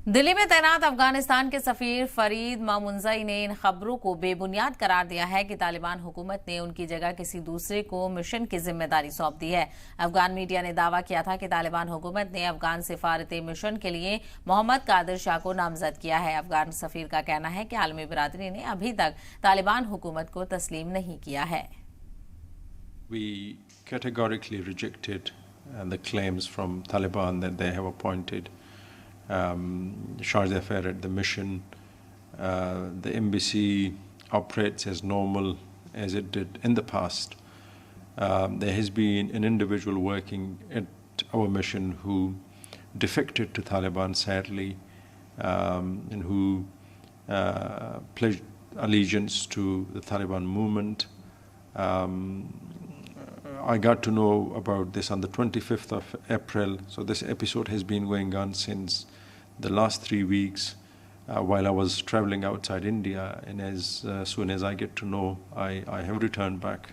दिल्ली में तैनात अफगानिस्तान के सफीर फरीद मामुनजई ने इन खबरों को बेबुनियाद करार दिया है कि तालिबान हुकूमत ने उनकी जगह किसी दूसरे को मिशन की जिम्मेदारी सौंप दी है। अफगान मीडिया ने दावा किया था कि तालिबान हुकूमत ने अफगान सिफारती मिशन के लिए मोहम्मद कादिर शाह को नामजद किया है। अफगान सफीर का कहना है कि आलमी बिरादरी ने अभी तक तालिबान हुकूमत को तस्लीम नहीं किया है। We categorically rejected the claims from Taliban that they have appointed Sharjah affair at the mission. The embassy operates as normal as it did in the past. There has been an individual working at our mission who defected to Taliban, sadly, and who pledged allegiance to the Taliban movement. I got to know about this on the 25th of April, so this episode has been going on since the last 3 weeks while I was traveling outside India, and as soon as I get to know, I have returned back.